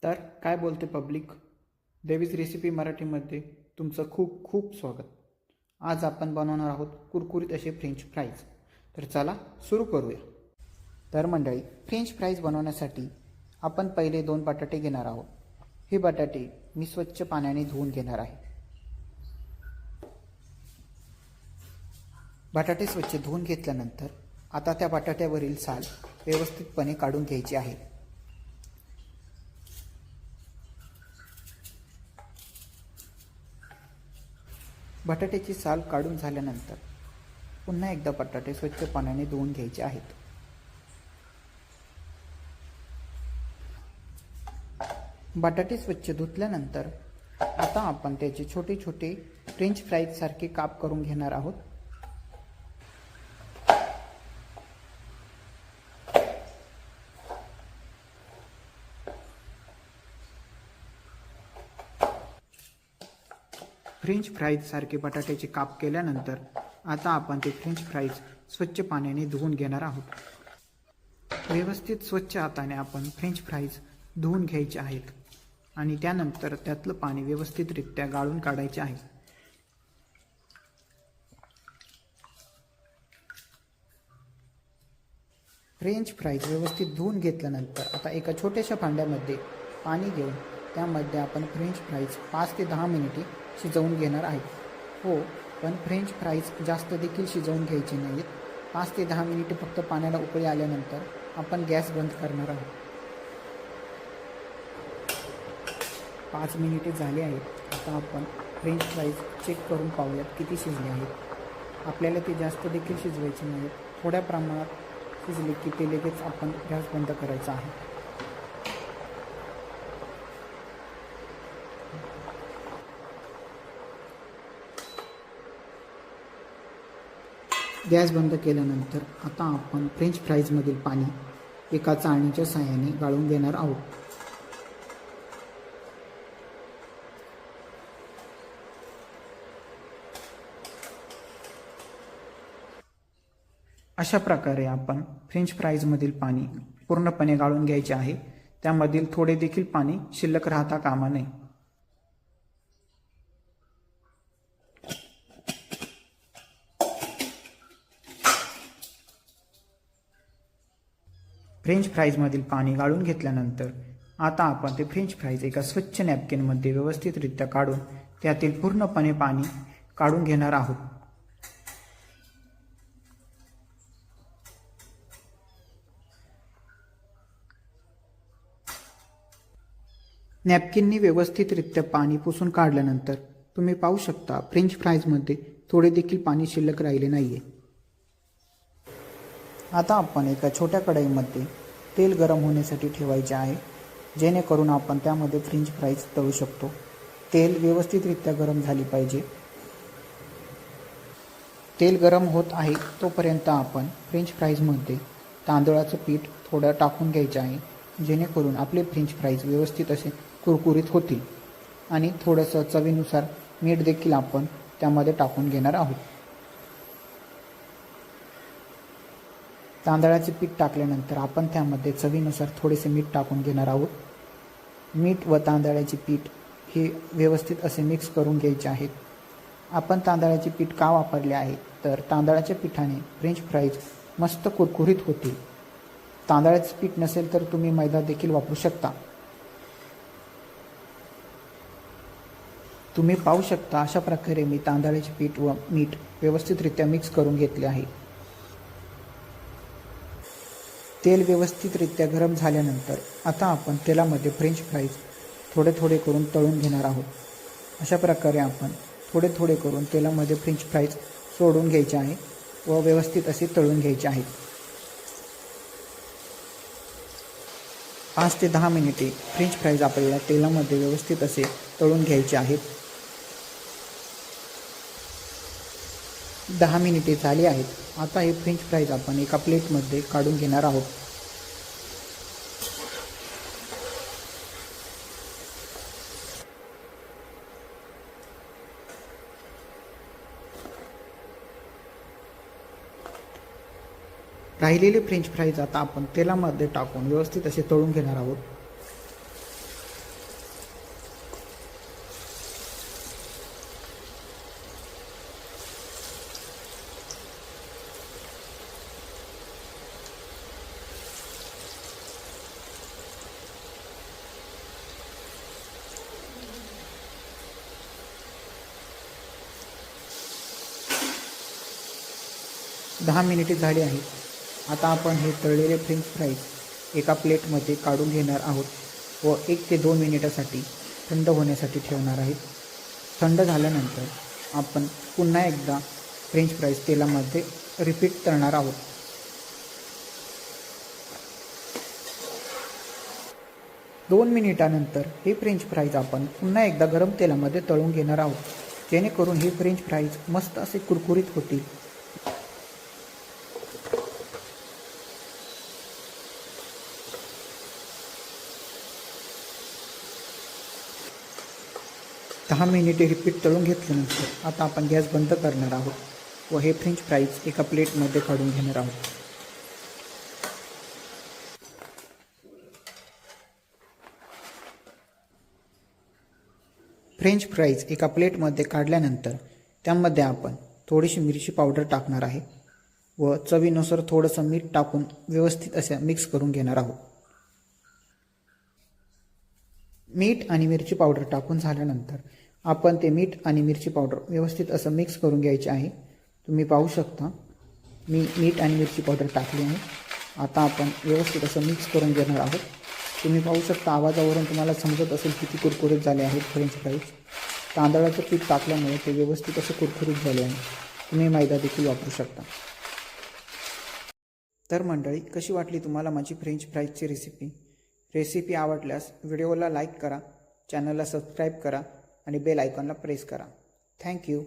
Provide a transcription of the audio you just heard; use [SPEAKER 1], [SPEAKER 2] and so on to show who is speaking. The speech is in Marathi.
[SPEAKER 1] तर काय बोलते पब्लिक. देवीज रेसिपी मराठीमध्ये तुमचं खूप खूप स्वागत. आज आपण बनवणार आहोत कुरकुरीत असे फ्रेंच फ्राईज. तर चला सुरू करूया. तर मंडळी, फ्रेंच फ्राईज बनवण्यासाठी आपण पहिले 2 बटाटे घेणार आहोत. हे बटाटे मी स्वच्छ पाण्याने धुवून घेणार आहे. बटाटे स्वच्छ धुवून घेतल्यानंतर आता त्या बटाट्यावरील साल व्यवस्थितपणे काढून घ्यायची आहे. बटाट्याची साल काढून झाल्यानंतर पुन्हा एकदा बटाटे स्वच्छ पाण्याने धुवून घ्यायचे आहेत. बटाटे स्वच्छ धुतल्यानंतर आता आपण त्याचे छोटे छोटे फ्रेंच फ्राईज सारखे काप करून घेणार आहोत. फ्रेंच फ्राईज सारखे बटाट्याचे काप केल्यानंतर आता आपण ते फ्रेंच फ्राईज स्वच्छ पाण्याने धुवून घेणार आहोत. व्यवस्थित स्वच्छ हाताने आपण फ्रेंच फ्राईज धुवून घ्यायचे आहेत आणि त्यानंतर त्यातलं पाणी व्यवस्थितरित्या गाळून काढायचे आहे. फ्रेंच फ्राईज व्यवस्थित धुवून घेतल्यानंतर आता एका छोट्याशा भांड्यामध्ये पाणी घेऊन त्यामध्ये आपण फ्रेंच फ्राईज 5 ते 10 मिनिटे शिजवून घेणार आहे. हो, पण फ्रेंच फ्राईज जास्त देखील शिजवून घ्यायचे नाहीत. 5 ते 10 मिनिटे फक्त पाण्याला उकळी आल्यानंतर आपण गॅस बंद करणार आहोत. 5 मिनिटे झाले आहेत. आता आपण फ्रेंच फ्राईज चेक करून पाहूयात किती शिजले आहेत. आपल्याला ते जास्त देखील शिजवायचे नाहीत. थोड्या प्रमाणात शिजले की ते लगेच आपण गॅस बंद करायचा आहे. गॅस बंद केल्यानंतर आता आपण फ्रेंच फ्राईजमधील पाणी एका चाळणीच्या साहाय्याने गाळून घेणार आहोत. अशा प्रकारे आपण फ्रेंच फ्राईजमधील पाणी पूर्णपणे गाळून घ्यायचे आहे. त्यामधील थोडे देखील पाणी शिल्लक राहता कामा नये. फ्रेंच फ्राईजमधील पाणी गाळून घेतल्यानंतर आता आपण ते फ्रेंच फ्राईज एका स्वच्छ नॅपकिनमध्ये व्यवस्थितरित्या काढून त्यातील पूर्णपणे पाणी काढून घेणार आहोत. नॅपकिननी व्यवस्थितरित्या पाणी पुसून काढल्यानंतर तुम्ही पाहू शकता फ्रेंच फ्राईजमध्ये थोडे देखील पाणी शिल्लक राहिले नाहीये. आता आपण एका छोट्या कढईमध्ये तेल गरम होण्यासाठी ठेवायचे आहे, जेणेकरून आपण त्यामध्ये फ्रेंच फ्राईज तळू शकतो. तेल व्यवस्थितरित्या गरम झाली पाहिजे. तेल गरम होत आहे तोपर्यंत आपण फ्रेंच फ्राईजमध्ये तांदळाचं पीठ थोडं टाकून घ्यायचे आहे, जेणेकरून आपले फ्रेंच फ्राईज व्यवस्थित असे कुरकुरीत होतील. आणि थोडंसं चवीनुसार मीठ देखील आपण त्यामध्ये टाकून घेणार आहोत. तांदळाचे पीठ टाकल्यानंतर आपण त्यामध्ये चवीनुसार थोडेसे मीठ टाकून घेणार आहोत. मीठ व तांदळाचे पीठ हे व्यवस्थित असे मिक्स करून घ्यायचे आहेत. आपण तांदळाचे पीठ का वापरले आहे तर तांदळाच्या पिठाने फ्रेंच फ्राईज मस्त कुरकुरीत होतील. तांदळाचे पीठ नसेल तर तुम्ही मैदा देखील वापरू शकता. तुम्ही पाहू शकता अशा प्रकारे मी तांदळाचे पीठ व मीठ व्यवस्थितरित्या मिक्स करून घेतले आहे. तेल व्यवस्थितरित्या गरम झाल्यानंतर आता आपण तेलामध्ये फ्रेंच फ्राईज थोडे थोडे करून तळून घेणार आहोत. अशा प्रकारे आपण थोडे थोडे करून तेलामध्ये फ्रेंच फ्राईज सोडून घ्यायचे आहे व व्यवस्थित असे तळून घ्यायचे आहेत. 5 ते 10 मिनिटे फ्रेंच फ्राईज आपल्याला तेलामध्ये व्यवस्थित असे तळून घ्यायचे आहेत. 10 मिनिटे झाली आहेत. आता हे फ्रेंच फ्राईज आपण एका प्लेटमध्ये काढून घेणार आहोत. राहिलेले फ्रेंच फ्राईज आता आपण तेलामध्ये टाकून व्यवस्थित असे तळून घेणार आहोत. 10 मिनिटे झाली आहेत. आता आपण हे तळलेले फ्रेंच फ्राईज एका प्लेटमध्ये काढून घेणार आहोत व 1 ते 2 मिनिटासाठी थंड होण्यासाठी ठेवणार आहेत. थंड झाल्यानंतर आपण पुन्हा एकदा फ्रेंच फ्राईज तेलामध्ये रिपीट तळणार आहोत. दोन मिनिटानंतर हे फ्रेंच फ्राईज आपण पुन्हा एकदा गरम तेलामध्ये तळून घेणार आहोत, जेणेकरून हे फ्रेंच फ्राईज मस्त असे कुरकुरीत होतील. दहा मिनिटे हे पीठ तळून घेतल्यानंतर आता आपण गॅस बंद करणार आहोत व हे फ्रेंच फ्राईज एका प्लेटमध्ये काढून घेणार आहोत. फ्रेंच फ्राईज एका प्लेटमध्ये काढल्यानंतर त्यामध्ये आपण थोडीशी मिरची पावडर टाकणार आहे व चवीनुसार थोडंसं मीठ टाकून व्यवस्थित असे मिक्स करून घेणार आहोत. मीठ आणि मिरची पावडर टाकून झाल्यानंतर आपण ते मीठ आणि मिरची पावडर व्यवस्थित असं मिक्स करून घ्यायचे आहे. तुम्ही पाहू शकता मी मीठ आणि मिरची पावडर टाकली आहे. आता आपण व्यवस्थित असं मिक्स करून घेणार आहोत. तुम्ही पाहू शकता आवाजावरून तुम्हाला समजत असेल किती कुरकुरीत झाले आहेत फ्रेंच फ्राईज. तांदळाचं पीठ टाकल्यामुळे ते व्यवस्थित असे कुरकुरीत झाले आहे. तुम्ही मैदा देखील वापरू शकता. तर मंडळी, कशी वाटली तुम्हाला माझी फ्रेंच फ्राईजची रेसिपी आवडल्यास व्हिडिओला लाईक करा, चॅनलला सबस्क्राईब करा आणि बेल आयकॉनला प्रेस करा. थँक्यू.